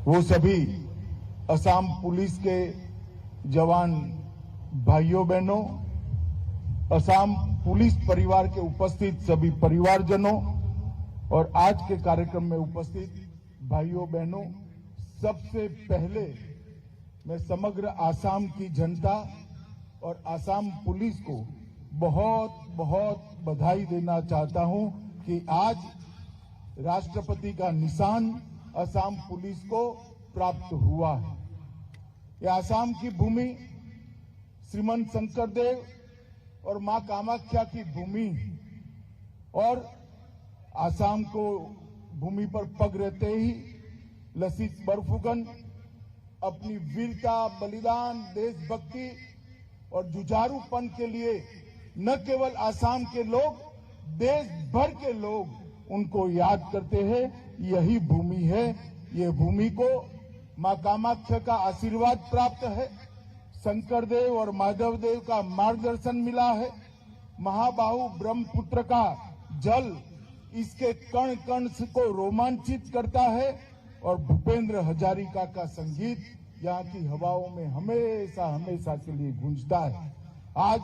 वो सभी असम पुलिस के जवान भाइयों बहनों, असम पुलिस परिवार के उपस्थित सभी परिवारजनों और आज के कार्यक्रम में उपस्थित भाइयों बहनों, सबसे पहले मैं समग्र आसाम की जनता और आसाम पुलिस को बहुत बहुत बधाई देना चाहता हूं कि आज राष्ट्रपति का निशान असम पुलिस को प्राप्त हुआ है। यह आसाम की भूमि श्रीमंत शंकरदेव और मां कामाख्या की भूमि और आसाम को भूमि पर पग रहते ही लसित बरफुकन अपनी वीरता, बलिदान, देशभक्ति और जुझारूपन के लिए न केवल आसाम के लोग, देश भर के लोग उनको याद करते हैं। यही भूमि है, ये भूमि को मां कामाख्या का आशीर्वाद प्राप्त है, शंकरदेव और माधवदेव का मार्गदर्शन मिला है। महाबाहु ब्रह्मपुत्र का जल इसके कण कण को रोमांचित करता है और भूपेंद्र हजारिका का संगीत यहाँ की हवाओं में हमेशा हमेशा के लिए गूंजता है। आज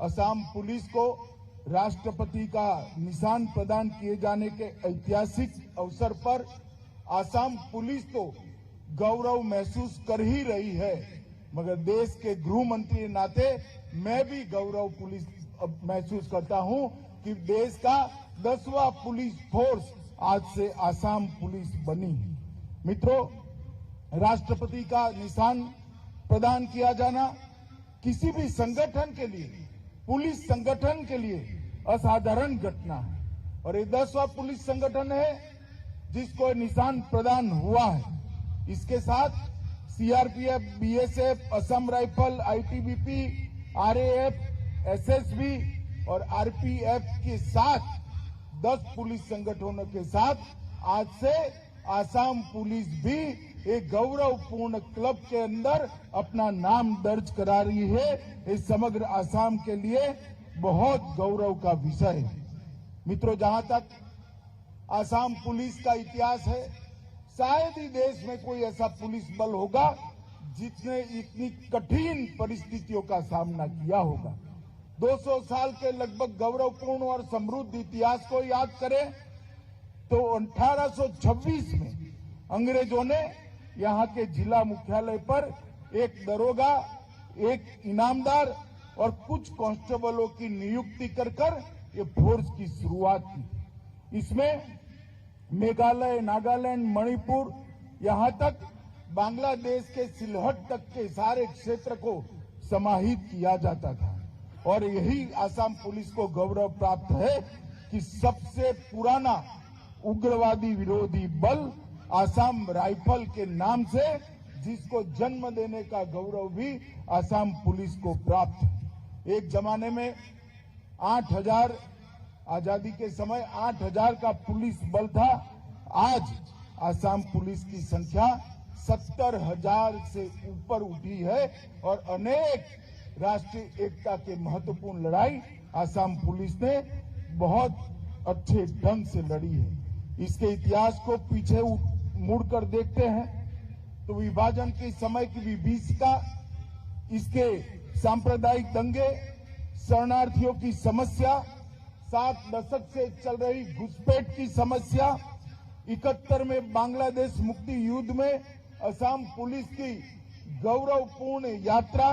असम पुलिस को राष्ट्रपति का निशान प्रदान किए जाने के ऐतिहासिक अवसर पर असम पुलिस तो गौरव महसूस कर ही रही है, मगर देश के गृह मंत्री के नाते मैं भी गौरव पुलिस महसूस करता हूं कि देश का 10वां पुलिस फोर्स आज से असम पुलिस बनी है। मित्रों, राष्ट्रपति का निशान प्रदान किया जाना किसी भी संगठन के लिए, पुलिस संगठन के लिए असाधारण घटना है और ये 10वां पुलिस संगठन है जिसको निशान प्रदान हुआ है। इसके साथ CRPF, BSF, Assam rifle, ITBP, RAF, SSB और आरपीएफ के साथ 10 पुलिस संगठनों के साथ आज से असम पुलिस भी एक गौरवपूर्ण क्लब के अंदर अपना नाम दर्ज करा रही है। इस समग्र असम के लिए बहुत गौरव का विषय है। मित्रों, जहां तक असम पुलिस का इतिहास है, शायद ही देश में कोई ऐसा पुलिस बल होगा जिसने इतनी कठिन परिस्थितियों का सामना किया होगा। 200 साल के लगभग गौरवपूर्ण और समृद्ध इतिहास को याद करें तो 1826 में अंग्रेजों ने यहाँ के जिला मुख्यालय पर एक दरोगा, एक इनामदार और कुछ कांस्टेबलों की नियुक्ति कर ये फोर्स की शुरुआत की। इसमें मेघालय, नागालैंड, मणिपुर, यहाँ तक बांग्लादेश के सिलहट तक के सारे क्षेत्र को समाहित किया जाता था और यही असम पुलिस को गौरव प्राप्त है कि सबसे पुराना उग्रवादी विरोधी बल असम राइफल के नाम से, जिसको जन्म देने का गौरव भी असम पुलिस को प्राप्त है। एक जमाने में 8000, आजादी के समय 8000 का पुलिस बल था। आज असम पुलिस की संख्या 70,000 से ऊपर उठी है और अनेक राष्ट्रीय एकता के महत्वपूर्ण लड़ाई असम पुलिस ने बहुत अच्छे ढंग से लड़ी है। इसके इतिहास को पीछे मुड़कर देखते हैं तो विभाजन के समय की विभीषिका, इसके सांप्रदायिक दंगे, शरणार्थियों की समस्या, 7 दशक से चल रही घुसपैठ की समस्या, 71 में बांग्लादेश मुक्ति युद्ध में असम पुलिस की गौरवपूर्ण यात्रा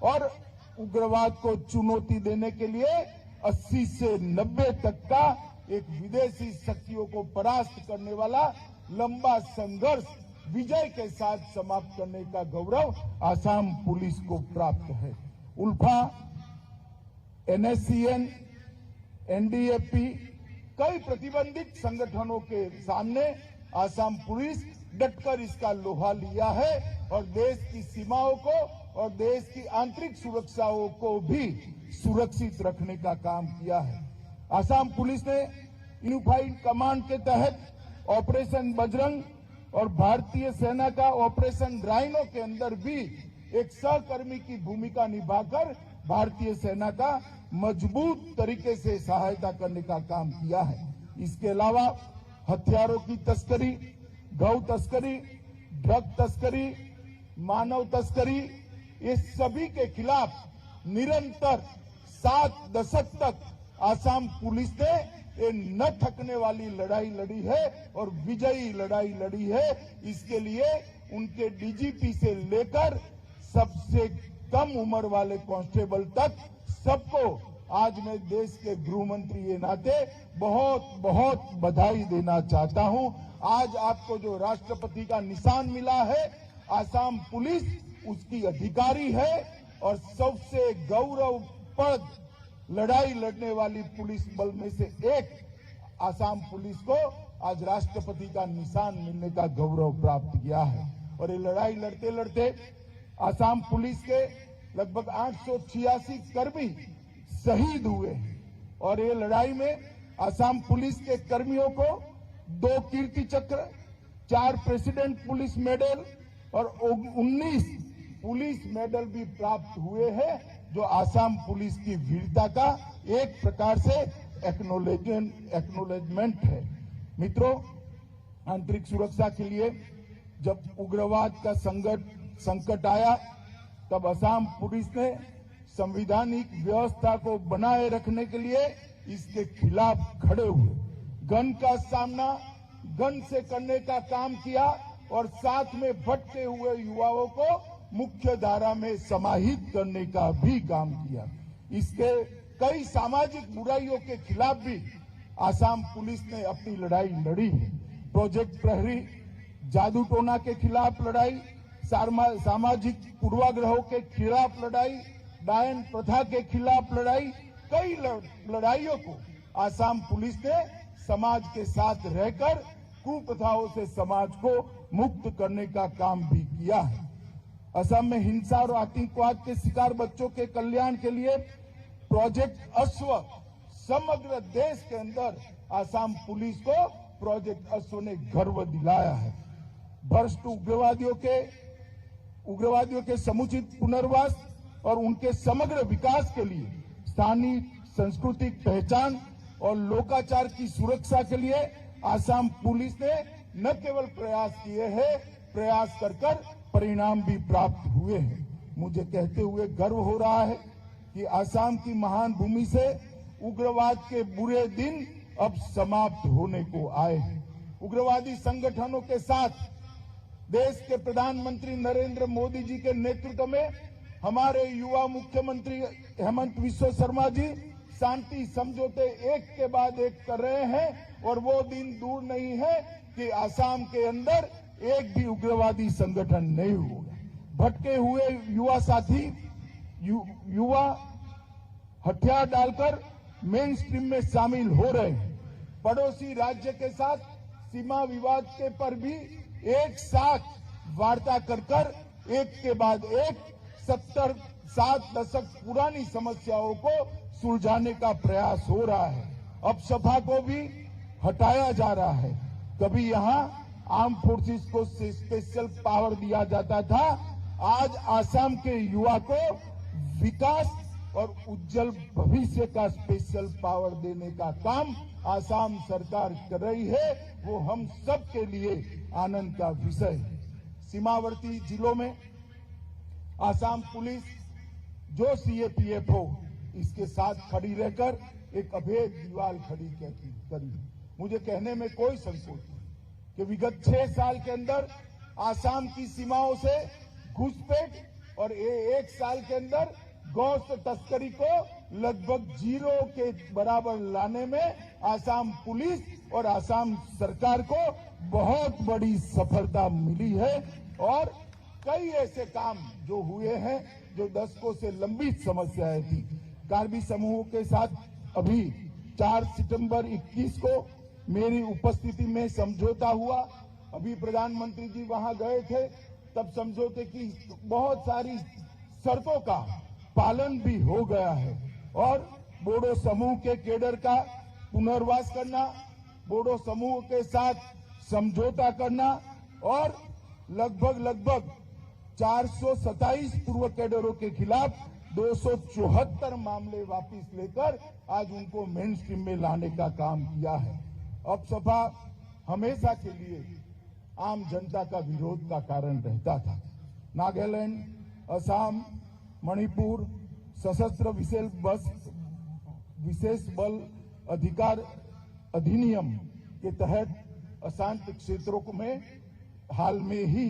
और उग्रवाद को चुनौती देने के लिए 80 से 90 तक का एक विदेशी शक्तियों को परास्त करने वाला लंबा संघर्ष विजय के साथ समाप्त करने का गौरव असम पुलिस को प्राप्त है। उल्फा, एनएससीएन, एनडीएफपी, कई प्रतिबंधित संगठनों के सामने असम पुलिस डटकर इसका लोहा लिया है और देश की सीमाओं को और देश की आंतरिक सुरक्षाओं को भी सुरक्षित रखने का काम किया है। असम पुलिस ने यूनिफाइड कमांड के तहत ऑपरेशन बजरंग और भारतीय सेना का ऑपरेशन राइनो के अंदर भी एक सहकर्मी की भूमिका निभाकर भारतीय सेना का मजबूत तरीके से सहायता करने का काम किया है। इसके अलावा हथियारों की तस्करी, गौ तस्करी, ड्रग तस्करी, मानव तस्करी, ये सभी के खिलाफ निरंतर 7 दशक तक आसाम पुलिस ने ये न थकने वाली लड़ाई लड़ी है और विजयी लड़ाई लड़ी है। इसके लिए उनके डीजीपी से लेकर सबसे कम उम्र वाले कांस्टेबल तक सबको आज मैं देश के गृह मंत्री के नाते बहुत बहुत बधाई देना चाहता हूं। आज आपको जो राष्ट्रपति का निशान मिला है, आसाम पुलिस उसकी अधिकारी है और सबसे गौरवप्रद लड़ाई लड़ने वाली पुलिस बल में से एक आसाम पुलिस को आज राष्ट्रपति का निशान मिलने का गौरव प्राप्त किया है। और ये लड़ाई लड़ते लड़ते आसाम पुलिस के लगभग 886 कर्मी शहीद हुए और ये लड़ाई में आसाम पुलिस के कर्मियों को 2 कीर्ति चक्र, 4 प्रेसिडेंट पुलिस मेडल और 19 पुलिस मेडल भी प्राप्त हुए हैं, जो आसाम पुलिस की वीरता का एक प्रकार से एक्नोलेजमेंट है। मित्रों, आंतरिक सुरक्षा के लिए जब उग्रवाद का संकट आया तब आसाम पुलिस ने संवैधानिक व्यवस्था को बनाए रखने के लिए इसके खिलाफ खड़े हुए, गन का सामना गन से करने का काम किया और साथ में भटके हुए युवाओं को मुख्य धारा में समाहित करने का भी काम किया। इसके कई सामाजिक बुराइयों के खिलाफ भी आसाम पुलिस ने अपनी लड़ाई लड़ी है। प्रोजेक्ट प्रहरी, जादू टोना के खिलाफ लड़ाई, सामाजिक पूर्वाग्रहों के खिलाफ लड़ाई, डायन प्रथा के खिलाफ लड़ाई, कई लड़ाइयों को आसाम पुलिस ने समाज के साथ रहकर कुप्रथाओं से समाज को मुक्त करने का काम भी किया है। असम में हिंसा और आतंकवाद के शिकार बच्चों के कल्याण के लिए प्रोजेक्ट अश्व समग्र देश के अंदर आसाम पुलिस को प्रोजेक्ट अश्व ने गर्व दिलाया है। भ्रष्ट उग्रवादियों के समुचित पुनर्वास और उनके समग्र विकास के लिए स्थानीय सांस्कृतिक पहचान और लोकाचार की सुरक्षा के लिए आसाम पुलिस ने न केवल प्रयास किए हैं, प्रयास कर परिणाम भी प्राप्त हुए हैं। मुझे कहते हुए गर्व हो रहा है कि आसाम की महान भूमि से उग्रवाद के बुरे दिन अब समाप्त होने को आए हैं। उग्रवादी संगठनों के साथ देश के प्रधानमंत्री नरेंद्र मोदी जी के नेतृत्व में हमारे युवा मुख्यमंत्री हेमंत बिस्वा शर्मा जी शांति समझौते एक के बाद एक कर रहे हैं और वो दिन दूर नहीं है कि आसाम के अंदर एक भी उग्रवादी संगठन नहीं होगा। भटके हुए युवा साथी युवा हथियार डालकर मेन स्ट्रीम में शामिल हो रहे हैं। पड़ोसी राज्य के साथ सीमा विवाद के पर भी एक साथ वार्ता कर एक के बाद एक 7 दशक पुरानी समस्याओं को सुलझाने का प्रयास हो रहा है। अब सपा को भी हटाया जा रहा है। कभी यहां आर्म फोर्सेस को स्पेशल पावर दिया जाता था, आज आसाम के युवा को विकास और उज्जवल भविष्य का स्पेशल पावर देने का काम आसाम सरकार कर रही है। वो हम सब के लिए आनंद का विषय है। सीमावर्ती जिलों में आसाम पुलिस जो सीएपीएफ हो इसके साथ खड़ी रहकर एक अभेद दीवार खड़ी करी। मुझे कहने में कोई संकोच नहीं कि विगत 6 साल के अंदर आसाम की सीमाओं से घुसपैठ और 1 साल के अंदर गोश्त तस्करी को लगभग 0 के बराबर लाने में आसाम पुलिस और आसाम सरकार को बहुत बड़ी सफलता मिली है। और कई ऐसे काम जो हुए हैं जो दशकों से लंबित समस्याएं थी। कार्बी समूह के साथ अभी 4 सितंबर 21 को मेरी उपस्थिति में समझौता हुआ। अभी प्रधानमंत्री जी वहां गए थे, तब समझौते की बहुत सारी शर्तों का पालन भी हो गया है। और बोडो समूह के केडर का पुनर्वास करना, बोडो समूह के साथ समझौता करना और लगभग 427 पूर्व कैडरों के खिलाफ 274 मामले वापस लेकर आज उनको मेन स्ट्रीम में लाने का काम किया है। अब सपा हमेशा के लिए आम जनता का विरोध का कारण रहता था। नागालैंड, असम, मणिपुर सशस्त्र विशेष बल अधिकार अधिनियम के तहत अशांत क्षेत्रों में हाल में ही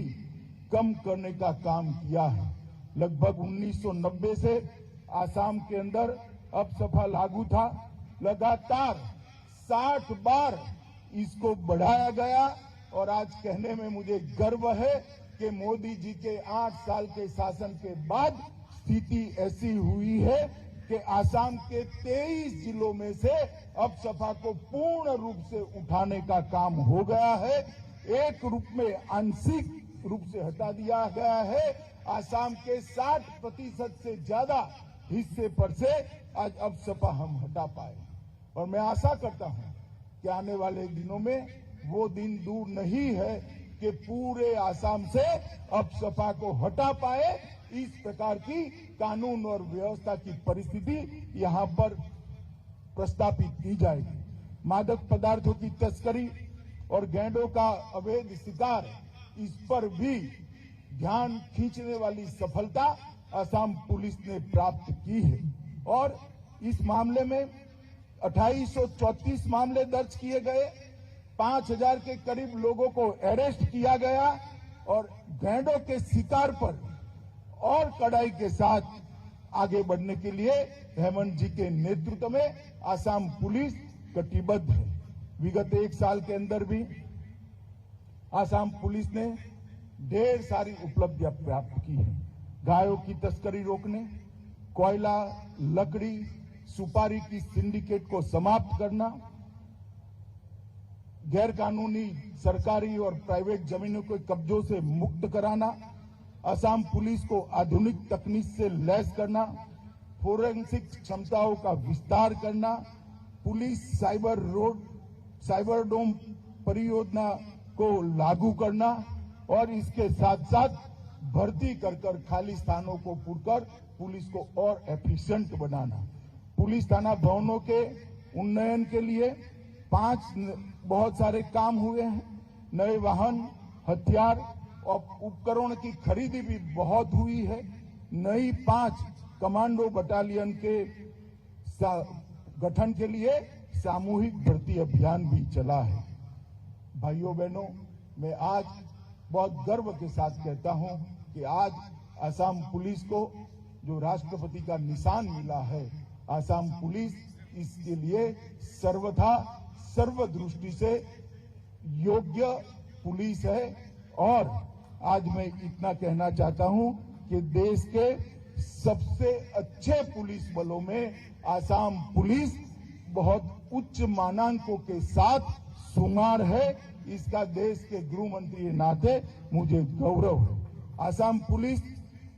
कम करने का काम किया है। लगभग 1990 से आसाम के अंदर अपसपा लागू था। लगातार 60 बार इसको बढ़ाया गया और आज कहने में मुझे गर्व है कि मोदी जी के 8 साल के शासन के बाद स्थिति ऐसी हुई है कि आसाम के 23 जिलों में से अपसपा को पूर्ण रूप से उठाने का काम हो गया है। एक रूप में आंशिक रूप से हटा दिया गया है। आसाम के 60% से ज्यादा हिस्से पर से आज अपसपा हम हटा पाए और मैं आशा करता हूं कि आने वाले दिनों में वो दिन दूर नहीं है कि पूरे आसाम से अपसपा को हटा पाए। इस प्रकार की कानून और व्यवस्था की परिस्थिति यहां पर प्रस्तापित की जाएगी। मादक पदार्थों की तस्करी और गैंडों का अवैध शिकार, इस पर भी ध्यान खींचने वाली सफलता असम पुलिस ने प्राप्त की है और इस मामले में 2834 मामले दर्ज किए गए, 5000 के करीब लोगों को अरेस्ट किया गया और गैंडों के शिकार पर और कड़ाई के साथ आगे बढ़ने के लिए हेमंत जी के नेतृत्व में असम पुलिस कटिबद्ध है। विगत 1 साल के अंदर भी असम पुलिस ने ढेर सारी उपलब्धियां प्राप्त की है। गायों की तस्करी रोकने, कोयला, लकड़ी, सुपारी की सिंडिकेट को समाप्त करना, गैरकानूनी सरकारी और प्राइवेट जमीनों के कब्जों से मुक्त कराना, असम पुलिस को आधुनिक तकनीक से लैस करना, फोरेंसिक क्षमताओं का विस्तार करना, पुलिस साइबरडोम परियोजना को लागू करना और इसके साथ साथ भर्ती कर खाली स्थानों को पूरकर पुलिस को और एफिशिएंट बनाना। पुलिस थाना भवनों के उन्नयन के लिए 5 बहुत सारे काम हुए हैं। नए वाहन, हथियार और उपकरण की खरीदी भी बहुत हुई है। नई 5 कमांडो बटालियन के गठन के लिए सामूहिक भर्ती अभियान भी चला है। भाइयों बहनों, मैं आज बहुत गर्व के साथ कहता हूं कि आज असम पुलिस को जो राष्ट्रपति का निशान मिला है, असम पुलिस इसके लिए सर्वथा सर्वदृष्टि से योग्य पुलिस है। और आज मैं इतना कहना चाहता हूं कि देश के सबसे अच्छे पुलिस बलों में असम पुलिस बहुत उच्च मानांकों के साथ शुमार है। इसका देश के गृह मंत्री के नाते मुझे गौरव है। असम पुलिस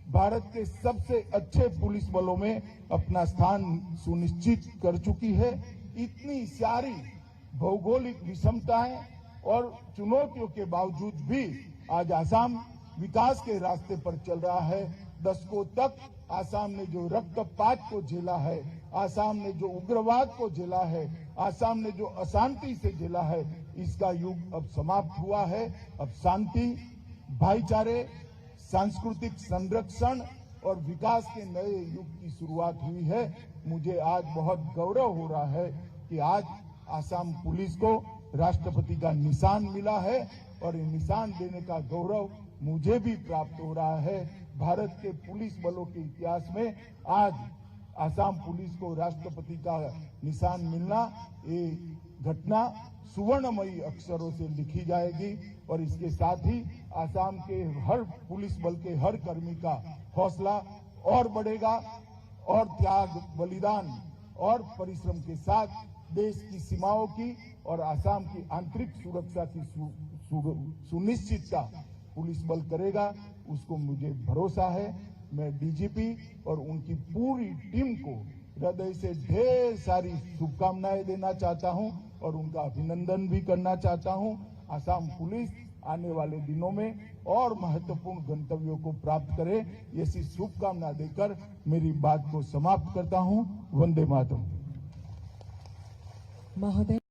भारत के सबसे अच्छे पुलिस बलों में अपना स्थान सुनिश्चित कर चुकी है। इतनी सारी भौगोलिक विषमताएं और चुनौतियों के बावजूद भी आज असम विकास के रास्ते पर चल रहा है। दशकों तक असम ने जो रक्तपात को झेला है, असम ने जो उग्रवाद को झेला है, असम ने जो अशांति से झेला है, इसका युग अब समाप्त हुआ है। अब शांति, भाईचारे, सांस्कृतिक संरक्षण और विकास के नए युग की शुरुआत हुई है। मुझे आज बहुत गौरव हो रहा है कि आज असम पुलिस को राष्ट्रपति का निशान मिला है और ये निशान देने का गौरव मुझे भी प्राप्त हो रहा है। भारत के पुलिस बलों के इतिहास में आज असम पुलिस को राष्ट्रपति का निशान मिलना, ये घटना सुवर्णमयी अक्षरों से लिखी जाएगी और इसके साथ ही असम के हर पुलिस बल के हर कर्मी का हौसला और बढ़ेगा और त्याग, बलिदान और परिश्रम के साथ देश की सीमाओं की और असम की आंतरिक सुरक्षा की सुनिश्चितता पुलिस बल करेगा, उसको मुझे भरोसा है। मैं डीजीपी और उनकी पूरी टीम को हृदय से ढेर सारी शुभकामनाएं देना चाहता हूं और उनका अभिनंदन भी करना चाहता हूं। असम पुलिस आने वाले दिनों में और महत्वपूर्ण गंतव्यों को प्राप्त करे, ऐसी शुभकामना देकर मेरी बात को समाप्त करता हूं। वंदे मातरम। महोदय।